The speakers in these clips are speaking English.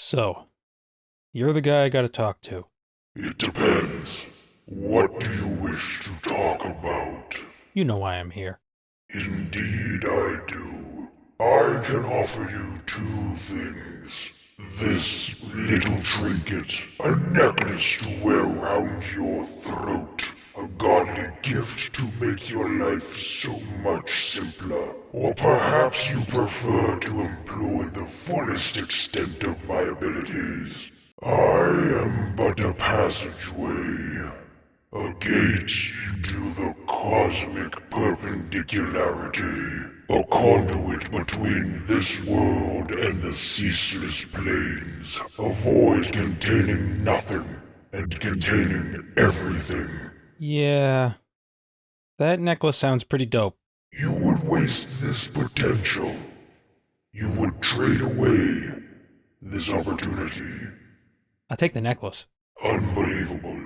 So, you're the guy I gotta talk to. It depends. What do you wish to talk about? You know why I'm here. Indeed I do. I can offer you two things. This little trinket, a necklace to wear round your throat. A godly gift to make your life so much simpler. Or perhaps you prefer to employ the fullest extent of my abilities. I am but a passageway. A gate into the cosmic perpendicularity. A conduit between this world and the ceaseless plains. A void containing nothing and containing everything. Yeah, that necklace sounds pretty dope. You would waste this potential. You would trade away this opportunity. I'll take the necklace. Unbelievable.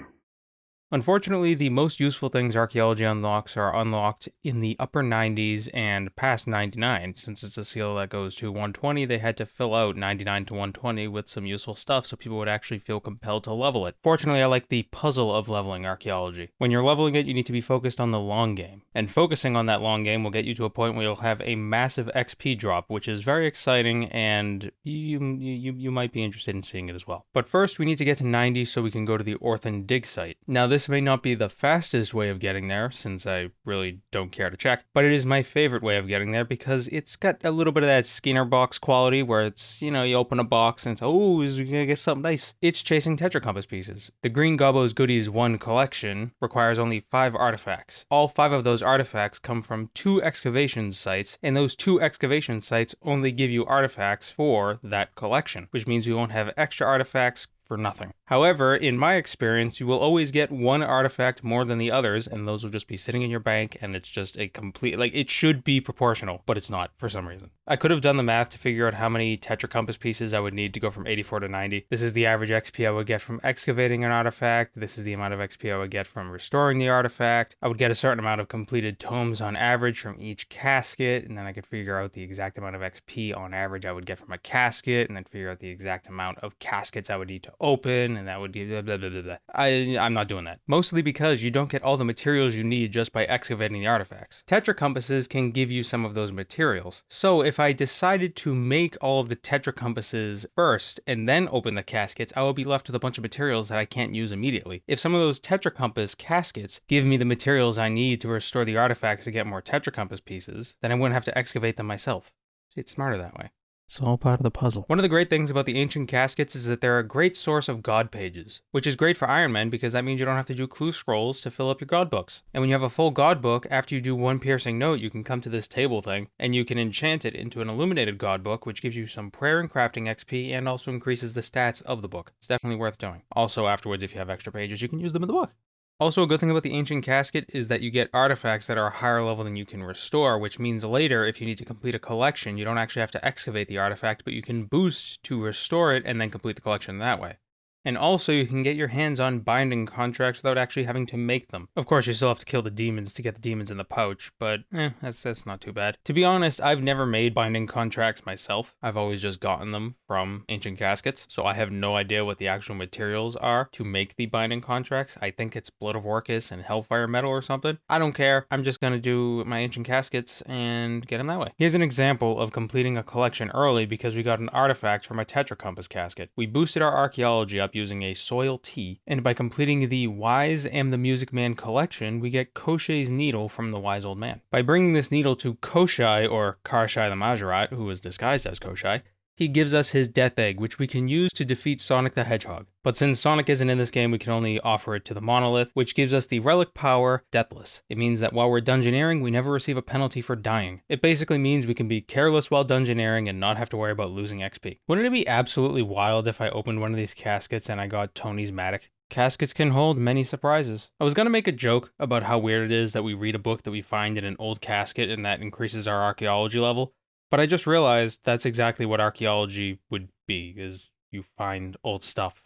Unfortunately, the most useful things archaeology unlocks are unlocked in the upper 90s and past 99. Since it's a seal that goes to 120, they had to fill out 99 to 120 with some useful stuff so people would actually feel compelled to level it. Fortunately, I like the puzzle of leveling archaeology. When you're leveling it, you need to be focused on the long game. And focusing on that long game will get you to a point where you'll have a massive XP drop, which is very exciting, and you might be interested in seeing it as well. But first, we need to get to 90 so we can go to the Orphan Dig site. Now, this may not be the fastest way of getting there, since I really don't care to check, but it is my favorite way of getting there because it's got a little bit of that Skinner box quality where it's, you open a box and it's, oh, we're gonna get something nice. It's chasing Tetra Compass pieces. The Green Gobbo's Goodies 1 collection requires only 5 artifacts. All 5 of those artifacts come from 2 excavation sites, and those 2 excavation sites only give you artifacts for that collection, which means we won't have extra artifacts for nothing. However, in my experience, you will always get one artifact more than the others, and those will just be sitting in your bank, and it's just a complete, it should be proportional, but it's not for some reason. I could have done the math to figure out how many Tetra Compass pieces I would need to go from 84 to 90. This is the average XP I would get from excavating an artifact. This is the amount of XP I would get from restoring the artifact. I would get a certain amount of completed tomes on average from each casket, and then I could figure out the exact amount of XP on average I would get from a casket, and then figure out the exact amount of caskets I would need to open, and that would be blah, blah, blah, blah, blah. I'm not doing that. Mostly because you don't get all the materials you need just by excavating the artifacts. Tetra compasses can give you some of those materials. So if I decided to make all of the Tetra compasses first and then open the caskets, I would be left with a bunch of materials that I can't use immediately. If some of those Tetra compass caskets give me the materials I need to restore the artifacts to get more Tetra compass pieces, then I wouldn't have to excavate them myself. It's smarter that way. It's all part of the puzzle. One of the great things about the ancient caskets is that they're a great source of god pages, which is great for Ironman because that means you don't have to do clue scrolls to fill up your god books. And when you have a full god book, after you do one piercing note, you can come to this table thing, and you can enchant it into an illuminated god book, which gives you some prayer and crafting XP and also increases the stats of the book. It's definitely worth doing. Also, afterwards, if you have extra pages, you can use them in the book. Also, a good thing about the ancient casket is that you get artifacts that are a higher level than you can restore, which means later, if you need to complete a collection, you don't actually have to excavate the artifact, but you can boost to restore it and then complete the collection that way. And also, you can get your hands on binding contracts without actually having to make them. Of course, you still have to kill the demons to get the demons in the pouch, but that's not too bad. To be honest, I've never made binding contracts myself. I've always just gotten them from ancient caskets, so I have no idea what the actual materials are to make the binding contracts. I think it's Blood of Orcus and Hellfire Metal or something. I don't care. I'm just gonna do my ancient caskets and get them that way. Here's an example of completing a collection early because we got an artifact from a Tetra Compass casket. We boosted our archaeology up using a soil tea, and by completing the Wise Am the Music Man collection, we get Koshai's needle from the Wise Old Man. By bringing this needle to Koshai, or Karshai the Majorat, who is disguised as Koshai, he gives us his Death Egg, which we can use to defeat Sonic the Hedgehog. But since Sonic isn't in this game, we can only offer it to the Monolith, which gives us the relic power, Deathless. It means that while we're dungeoneering, we never receive a penalty for dying. It basically means we can be careless while dungeoneering and not have to worry about losing XP. Wouldn't it be absolutely wild if I opened one of these caskets and I got Tony's Matic? Caskets can hold many surprises. I was going to make a joke about how weird it is that we read a book that we find in an old casket and that increases our archaeology level. But I just realized that's exactly what archaeology would be, is you find old stuff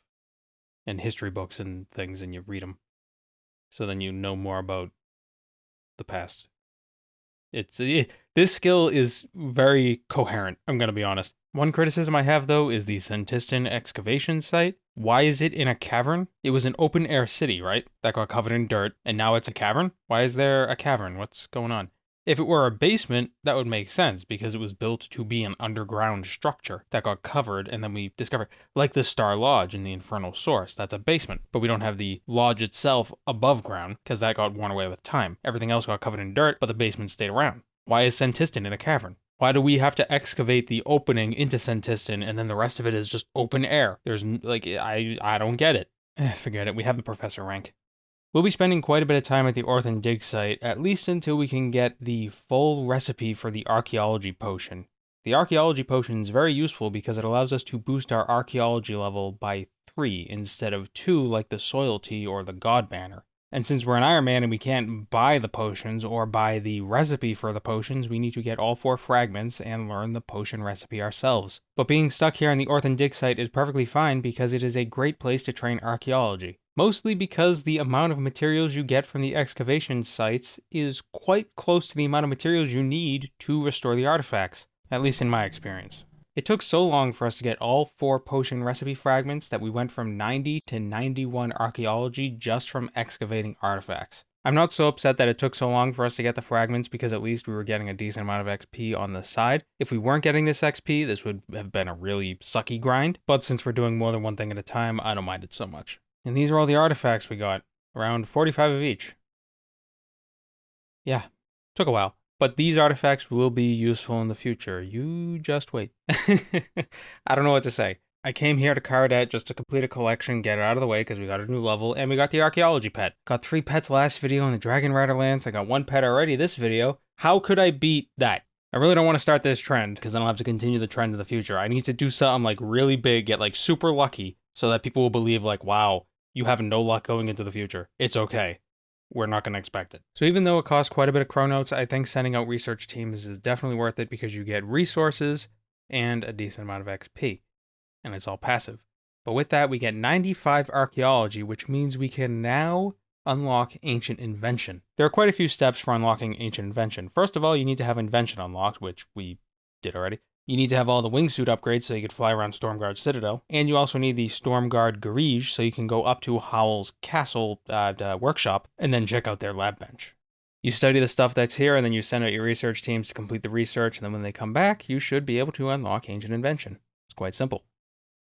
and history books and things and you read them. So then you know more about the past. This skill is very coherent, I'm going to be honest. One criticism I have, though, is the Santistan excavation site. Why is it in a cavern? It was an open-air city, right? That got covered in dirt, and now it's a cavern? Why is there a cavern? What's going on? If it were a basement, that would make sense, because it was built to be an underground structure that got covered, and then we discovered, like the Star Lodge in the Infernal Source, that's a basement. But we don't have the lodge itself above ground, because that got worn away with time. Everything else got covered in dirt, but the basement stayed around. Why is Santistan in a cavern? Why do we have to excavate the opening into Santistan, and then the rest of it is just open air? I don't get it. Forget it, we have the professor rank. We'll be spending quite a bit of time at the Orthan Dig site, at least until we can get the full recipe for the Archaeology potion. The Archaeology potion is very useful because it allows us to boost our Archaeology level by 3 instead of 2 like the Soil Tea or the God Banner. And since we're an Ironman and we can't buy the potions or buy the recipe for the potions, we need to get all 4 fragments and learn the potion recipe ourselves. But being stuck here on the Orthan Dig site is perfectly fine because it is a great place to train Archaeology. Mostly because the amount of materials you get from the excavation sites is quite close to the amount of materials you need to restore the artifacts, at least in my experience. It took so long for us to get all 4 potion recipe fragments that we went from 90 to 91 Archaeology just from excavating artifacts. I'm not so upset that it took so long for us to get the fragments because at least we were getting a decent amount of XP on the side. If we weren't getting this XP, this would have been a really sucky grind, but since we're doing more than one thing at a time, I don't mind it so much. And these are all the artifacts we got, around 45 of each. Yeah, took a while. But these artifacts will be useful in the future. You just wait. I don't know what to say. I came here to Caradet just to complete a collection, get it out of the way because we got a new level, and we got the Archaeology pet. Got 3 pets last video in the Dragon Rider Lance. I got 1 pet already this video. How could I beat that? I really don't want to start this trend because then I'll have to continue the trend in the future. I need to do something like really big, get like super lucky so that people will believe like, wow, you have no luck going into the future. It's okay. We're not going to expect it. So even though it costs quite a bit of chronotes, I think sending out research teams is definitely worth it because you get resources and a decent amount of XP. And it's all passive. But with that, we get 95 Archaeology, which means we can now unlock Ancient Invention. There are quite a few steps for unlocking Ancient Invention. First of all, you need to have Invention unlocked, which we did already. You need to have all the wingsuit upgrades so you can fly around Stormguard Citadel. And you also need the Stormguard Garage so you can go up to Howl's Castle workshop and then check out their lab bench. You study the stuff that's here and then you send out your research teams to complete the research, and then when they come back, you should be able to unlock Ancient Invention. It's quite simple.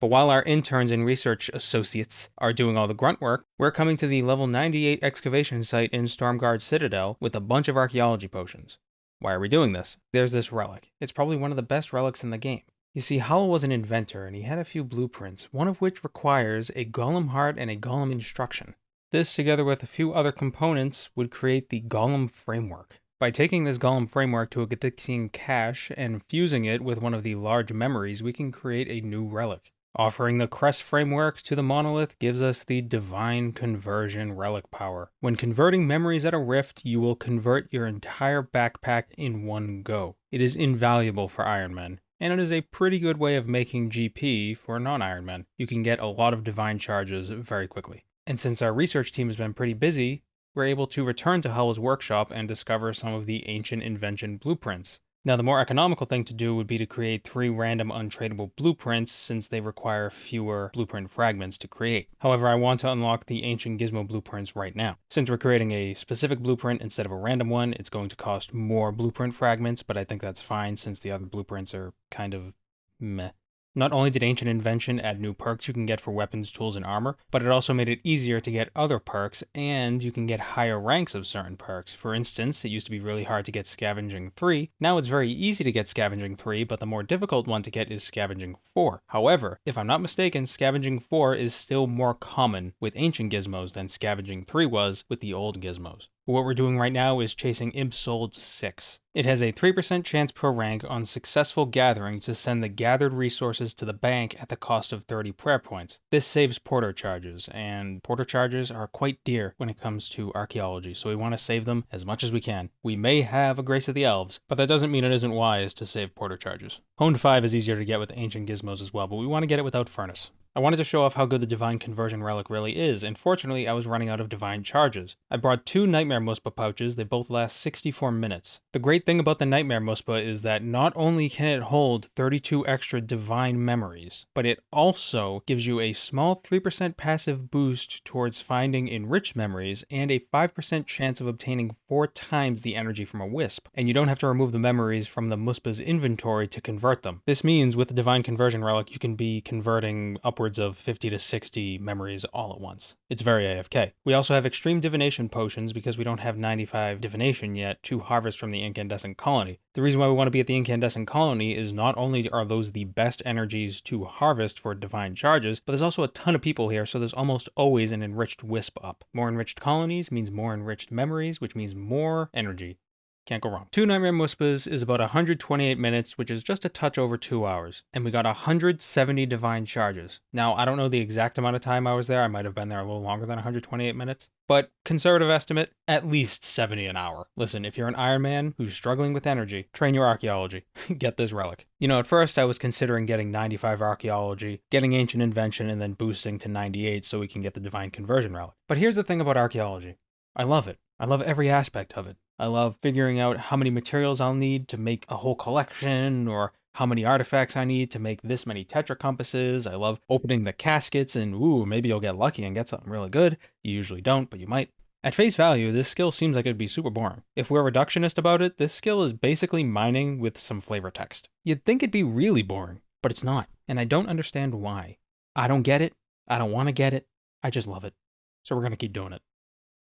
But while our interns and research associates are doing all the grunt work, we're coming to the level 98 excavation site in Stormguard Citadel with a bunch of Archaeology potions. Why are we doing this? There's this relic. It's probably one of the best relics in the game. You see, Howell was an inventor, and he had a few blueprints, one of which requires a golem heart and a golem instruction. This, together with a few other components, would create the golem framework. By taking this golem framework to a Gadixian cache and fusing it with one of the large memories, we can create a new relic. Offering the Crest framework to the monolith gives us the Divine Conversion relic power. When converting memories at a rift, you will convert your entire backpack in one go. It is invaluable for Ironmen, and it is a pretty good way of making GP for non-Ironmen. You can get a lot of divine charges very quickly. And since our research team has been pretty busy, we're able to return to Hell's workshop and discover some of the Ancient Invention blueprints. Now, the more economical thing to do would be to create 3 random untradeable blueprints since they require fewer blueprint fragments to create. However, I want to unlock the Ancient Gizmo blueprints right now. Since we're creating a specific blueprint instead of a random one, it's going to cost more blueprint fragments, but I think that's fine since the other blueprints are kind of meh. Not only did Ancient Invention add new perks you can get for weapons, tools, and armor, but it also made it easier to get other perks, and you can get higher ranks of certain perks. For instance, it used to be really hard to get Scavenging 3. Now it's very easy to get Scavenging 3, but the more difficult one to get is Scavenging 4. However, if I'm not mistaken, Scavenging 4 is still more common with Ancient Gizmos than Scavenging 3 was with the old Gizmos. What we're doing right now is chasing Ibsold 6. It has a 3% chance per rank on successful gathering to send the gathered resources to the bank at the cost of 30 prayer points. This saves porter charges, and porter charges are quite dear when it comes to archaeology, so we want to save them as much as we can. We may have a Grace of the Elves, but that doesn't mean it isn't wise to save porter charges. Honed 5 is easier to get with Ancient Gizmos as well, but we want to get it without Furnace. I wanted to show off how good the Divine Conversion Relic really is, and fortunately I was running out of Divine Charges. I brought 2 Nightmare Muspa pouches, they both last 64 minutes. The great thing about the Nightmare Muspa is that not only can it hold 32 extra Divine Memories, but it also gives you a small 3% passive boost towards finding enriched memories, and a 5% chance of obtaining 4 times the energy from a wisp, and you don't have to remove the memories from the Muspa's inventory to convert them. This means with the Divine Conversion Relic you can be converting upwards of 50 to 60 memories all at once. It's very AFK. We also have Extreme Divination Potions because we don't have 95 Divination yet to harvest from the Incandescent Colony. The reason why we want to be at the Incandescent Colony is not only are those the best energies to harvest for Divine Charges, but there's also a ton of people here, so there's almost always an enriched wisp up. More enriched colonies means more enriched memories, which means more energy. Can't go wrong. 2 Nightmare Muspas is about 128 minutes, which is just a touch over 2 hours. And we got 170 Divine Charges. Now, I don't know the exact amount of time I was there. I might have been there a little longer than 128 minutes. But conservative estimate, at least 70 an hour. Listen, if you're an Ironman who's struggling with energy, train your Archaeology. Get this relic. You know, at first I was considering getting 95 Archaeology, getting Ancient Invention, and then boosting to 98 so we can get the Divine Conversion relic. But here's the thing about Archaeology. I love it. I love every aspect of it. I love figuring out how many materials I'll need to make a whole collection, or how many artifacts I need to make this many Tetra compasses. I love opening the caskets and, ooh, maybe you'll get lucky and get something really good. You usually don't, but you might. At face value, this skill seems like it'd be super boring. If we're reductionist about it, this skill is basically mining with some flavor text. You'd think it'd be really boring, but it's not. And I don't understand why. I don't get it. I don't want to get it. I just love it. So we're going to keep doing it.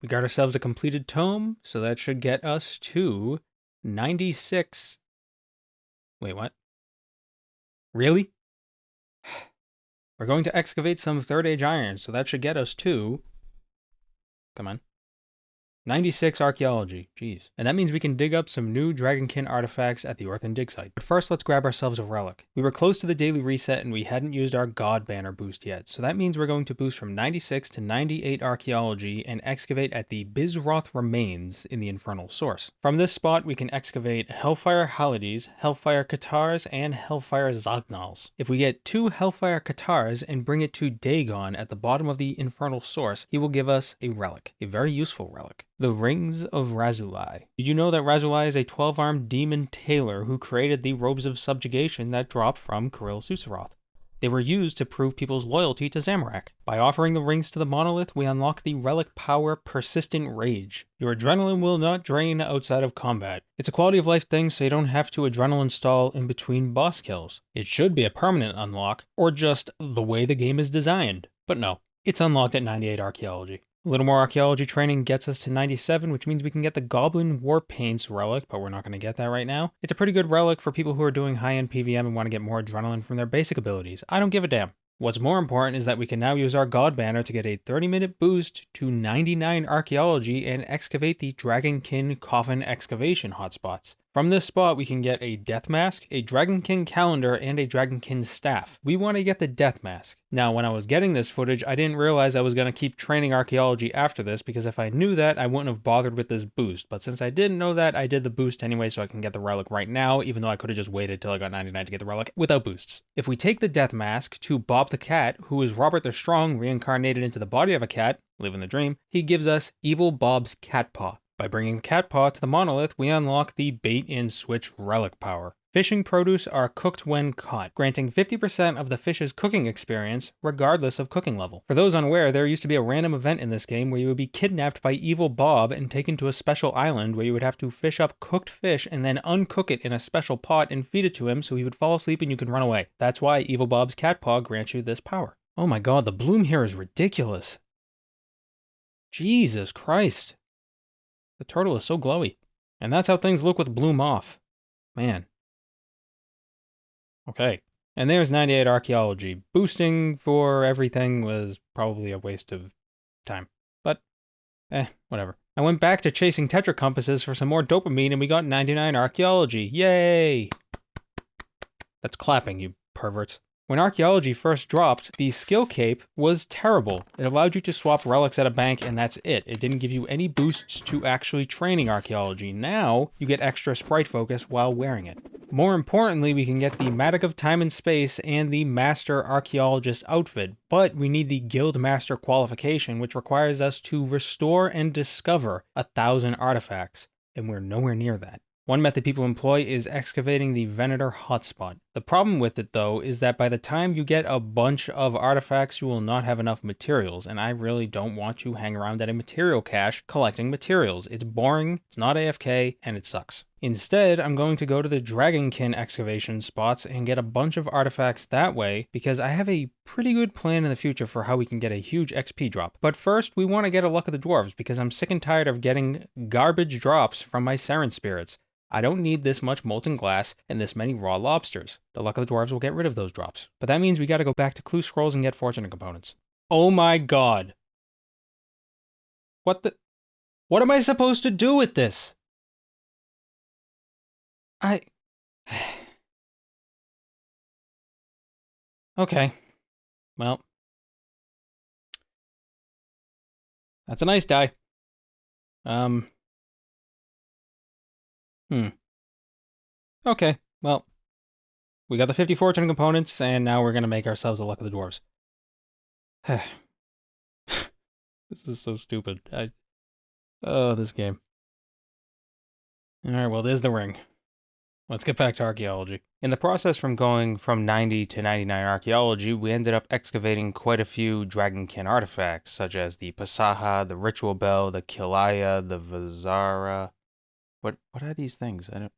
We got ourselves a completed tome, so that should get us to 96. Wait, what? Really? We're going to excavate some Third Age iron, so that should get us to... Come on. 96 Archaeology. Jeez. And that means we can dig up some new Dragonkin artifacts at the Orphan Dig site. But first, let's grab ourselves a relic. We were close to the daily reset and we hadn't used our God Banner boost yet, so that means we're going to boost from 96 to 98 Archaeology and excavate at the Bizroth Remains in the Infernal Source. From this spot, we can excavate Hellfire Halides, Hellfire Cathars, and Hellfire Zagnals. If we get 2 Hellfire Cathars and bring it to Dagon at the bottom of the Infernal Source, he will give us a relic, a very useful relic. The Rings of Razulai. Did you know that Razulai is a 12-armed demon tailor who created the robes of subjugation that dropped from Kirill Susaroth? They were used to prove people's loyalty to Zamorak. By offering the rings to the monolith, we unlock the relic power Persistent Rage. Your adrenaline will not drain outside of combat. It's a quality of life thing, so you don't have to adrenaline stall in between boss kills. It should be a permanent unlock, or just the way the game is designed. But no, it's unlocked at 98 Archaeology. A little more Archaeology training gets us to 97, which means we can get the Goblin War Paints relic, but we're not going to get that right now. It's a pretty good relic for people who are doing high-end PvM and want to get more adrenaline from their basic abilities. I don't give a damn. What's more important is that we can now use our God Banner to get a 30-minute boost to 99 Archaeology and excavate the Dragonkin Coffin excavation hotspots. From this spot, we can get a Death Mask, a Dragonkin Calendar, and a Dragonkin Staff. We want to get the Death Mask. Now, when I was getting this footage, I didn't realize I was going to keep training Archaeology after this, because if I knew that, I wouldn't have bothered with this boost. But since I didn't know that, I did the boost anyway so I can get the relic right now, even though I could have just waited till I got 99 to get the relic without boosts. If we take the Death Mask to Bob the Cat, who is Robert the Strong reincarnated into the body of a cat, living the dream, he gives us Evil Bob's Cat Paw. By bringing the Cat Paw to the monolith, we unlock the Bait and Switch relic power. Fishing produce are cooked when caught, granting 50% of the fish's cooking experience, regardless of cooking level. For those unaware, there used to be a random event in this game where you would be kidnapped by Evil Bob and taken to a special island where you would have to fish up cooked fish and then uncook it in a special pot and feed it to him so he would fall asleep and you can run away. That's why Evil Bob's Cat Paw grants you this power. Oh my god, the bloom here is ridiculous. Jesus Christ. The turtle is so glowy. And that's how things look with bloom off. Man. Okay. And there's 98 Archaeology. Boosting for everything was probably a waste of time. But, whatever. I went back to chasing Tetra compasses for some more dopamine and we got 99 Archaeology. Yay! That's clapping, you perverts. When Archaeology first dropped, the skill cape was terrible. It allowed you to swap relics at a bank and that's it. It didn't give you any boosts to actually training Archaeology. Now, you get extra sprite focus while wearing it. More importantly, we can get the Matic of Time and Space and the Master Archaeologist outfit, but we need the Guild Master qualification, which requires us to restore and discover 1,000 artifacts, and we're nowhere near that. One method people employ is excavating the Venator hotspot. The problem with it, though, is that by the time you get a bunch of artifacts, you will not have enough materials, and I really don't want to hang around at a material cache collecting materials. It's boring, it's not AFK, and it sucks. Instead, I'm going to go to the Dragonkin excavation spots and get a bunch of artifacts that way, because I have a pretty good plan in the future for how we can get a huge XP drop. But first, we want to get a Luck of the Dwarves, because I'm sick and tired of getting garbage drops from my Seren spirits. I don't need this much molten glass and this many raw lobsters. The Luck of the Dwarves will get rid of those drops. But that means we gotta go back to Clue Scrolls and get fortunate components. Oh my god. What am I supposed to do with this? Okay. Well. That's a nice die. Okay, well, we got the 50 fortune components, and now we're gonna make ourselves a Luck of the Dwarves. This is so stupid. Oh, this game. Alright, well, there's the ring. Let's get back to Archaeology. In the process from going from 90 to 99 Archaeology, we ended up excavating quite a few Dragonkin artifacts, such as the Pasaha, the Ritual Bell, the Kilaya, the Vazara. What are these things? I don't...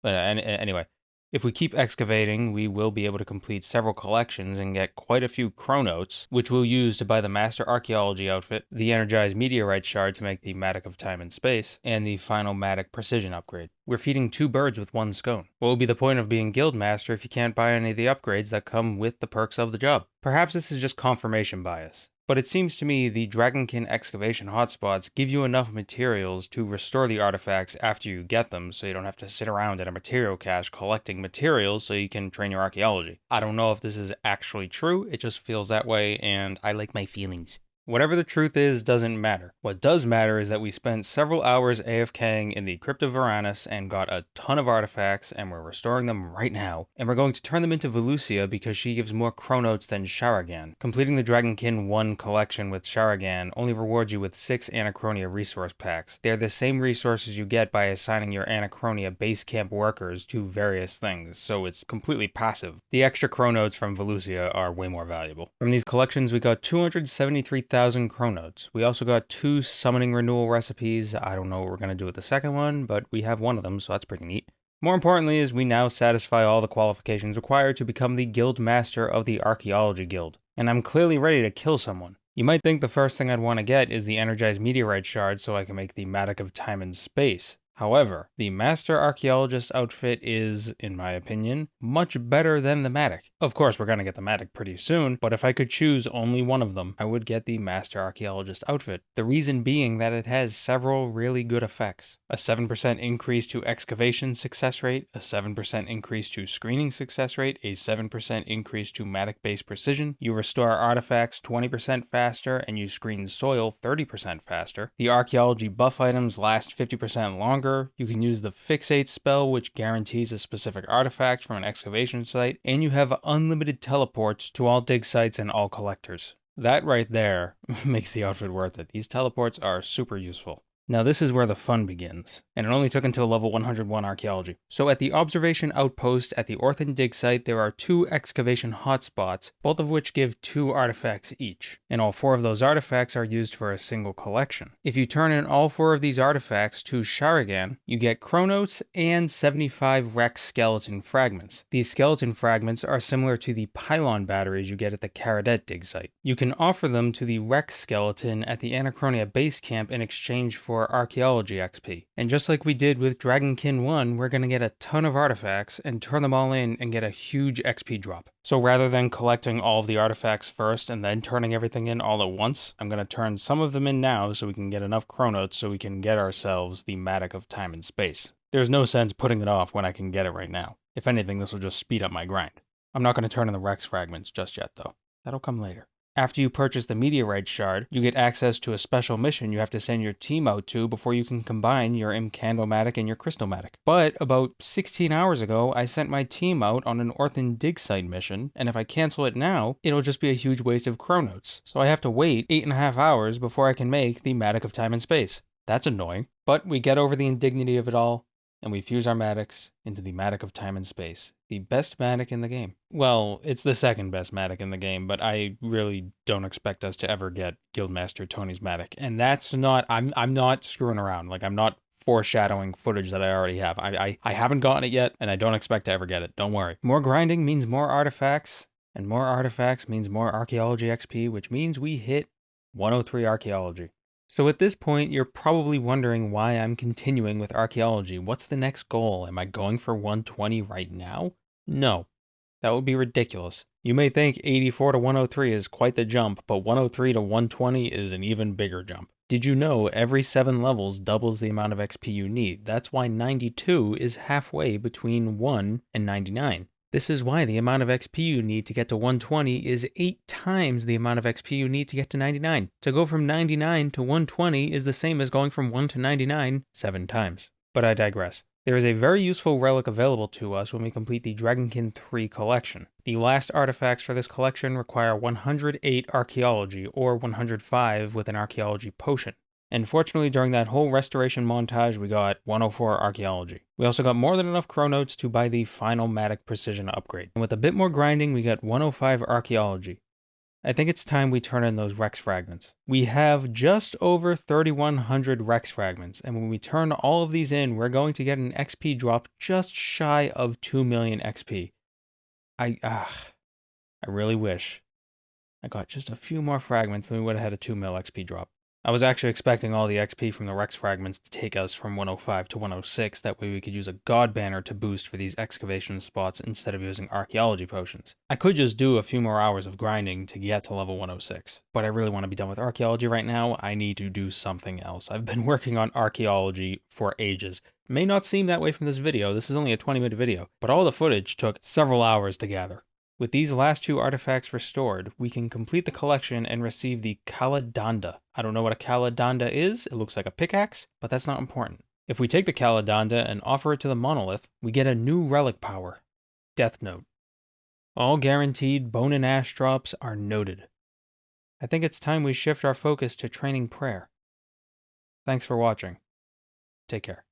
But anyway, if we keep excavating, we will be able to complete several collections and get quite a few chronotes, which we'll use to buy the Master Archaeology outfit, the Energized Meteorite Shard to make the Matic of Time and Space, and the final Matic Precision upgrade. We're feeding two birds with one scone. What will be the point of being Guild Master if you can't buy any of the upgrades that come with the perks of the job? Perhaps this is just confirmation bias. But it seems to me the Dragonkin excavation hotspots give you enough materials to restore the artifacts after you get them, so you don't have to sit around at a material cache collecting materials so you can train your archaeology. I don't know if this is actually true, it just feels that way, and I like my feelings. Whatever the truth is doesn't matter. What does matter is that we spent several hours AFKing in the Crypt of Varanus and got a ton of artifacts, and we're restoring them right now. And we're going to turn them into Volusia because she gives more chronotes than Sharagan. Completing the Dragonkin 1 collection with Sharagan only rewards you with 6 Anachronia resource packs. They're the same resources you get by assigning your Anachronia base camp workers to various things, so it's completely passive. The extra chronotes from Volusia are way more valuable. From these collections we got 273,000 chronotes. We also got 2 summoning renewal recipes. I don't know what we're going to do with the second one, but we have one of them, so that's pretty neat. More importantly is we now satisfy all the qualifications required to become the Guild Master of the Archaeology Guild. And I'm clearly ready to kill someone. You might think the first thing I'd want to get is the Energized Meteorite Shard so I can make the Matic of Time and Space. However, the Master Archaeologist outfit is, in my opinion, much better than the Matic. Of course, we're going to get the Matic pretty soon, but if I could choose only one of them, I would get the Master Archaeologist outfit. The reason being that it has several really good effects. A 7% increase to excavation success rate, a 7% increase to screening success rate, a 7% increase to Matic-based precision, you restore artifacts 20% faster, and you screen soil 30% faster. The Archaeology buff items last 50% longer. You can use the Fixate spell, which guarantees a specific artifact from an excavation site, and you have unlimited teleports to all dig sites and all collectors. That right there makes the outfit worth it. These teleports are super useful. Now this is where the fun begins, and it only took until level 101 Archaeology. So at the observation outpost at the Orphan dig site, there are 2 excavation hotspots, both of which give 2 artifacts each, and all 4 of those artifacts are used for a single collection. If you turn in all 4 of these artifacts to Sharagan, you get chronotes and 75 Rex skeleton fragments. These skeleton fragments are similar to the pylon batteries you get at the Karadet dig site. You can offer them to the Rex skeleton at the Anachronia base camp in exchange for Archaeology XP. And just like we did with Dragonkin 1, we're going to get a ton of artifacts and turn them all in and get a huge XP drop. So rather than collecting all of the artifacts first and then turning everything in all at once, I'm going to turn some of them in now so we can get enough chronotes so we can get ourselves the Matic of Time and Space. There's no sense putting it off when I can get it right now. If anything, this will just speed up my grind. I'm not going to turn on the Rex fragments just yet, though. That'll come later. After you purchase the meteorite shard, you get access to a special mission you have to send your team out to before you can combine your Matic and your Matic. But about 16 hours ago, I sent my team out on an Orphan dig site mission, and if I cancel it now, it'll just be a huge waste of chronotes. So I have to wait 8.5 hours before I can make the Matic of Time and Space. That's annoying. But we get over the indignity of it all, and we fuse our Matics into the Matic of Time and Space, the best Matic in the game. Well, it's the second best Matic in the game, but I really don't expect us to ever get Guildmaster Tony's Matic. And that's not, I'm not screwing around. Like, I'm not foreshadowing footage that I already have. I haven't gotten it yet, and I don't expect to ever get it. Don't worry. More grinding means more artifacts, and more artifacts means more Archaeology XP, which means we hit 103 Archaeology. So at this point, you're probably wondering why I'm continuing with Archaeology. What's the next goal? Am I going for 120 right now? No, that would be ridiculous. You may think 84 to 103 is quite the jump, but 103 to 120 is an even bigger jump. Did you know every 7 levels doubles the amount of XP you need? That's why 92 is halfway between 1 and 99. This is why the amount of XP you need to get to 120 is 8 times the amount of XP you need to get to 99. To go from 99 to 120 is the same as going from 1 to 99 7 times. But I digress. There is a very useful relic available to us when we complete the Dragonkin 3 collection. The last artifacts for this collection require 108 Archaeology, or 105 with an Archaeology potion. And fortunately, during that whole restoration montage, we got 104 Archaeology. We also got more than enough chronotes to buy the final Matic Precision upgrade. And with a bit more grinding, we got 105 Archaeology. I think it's time we turn in those Rex fragments. We have just over 3,100 Rex fragments, and when we turn all of these in, we're going to get an XP drop just shy of 2 million XP. I really wish I got just a few more fragments, then we would have had a 2 mil XP drop. I was actually expecting all the XP from the Rex fragments to take us from 105 to 106, that way we could use a God Banner to boost for these excavation spots instead of using Archaeology potions. I could just do a few more hours of grinding to get to level 106, but I really want to be done with Archaeology right now. I need to do something else. I've been working on Archaeology for ages. It may not seem that way from this video, this is only a 20-minute video, but all the footage took several hours to gather. With these last 2 artifacts restored, we can complete the collection and receive the Kaladanda. I don't know what a Kaladanda is, it looks like a pickaxe, but that's not important. If we take the Kaladanda and offer it to the monolith, we get a new relic power, Death Note. All guaranteed bone and ash drops are noted. I think it's time we shift our focus to training prayer. Thanks for watching. Take care.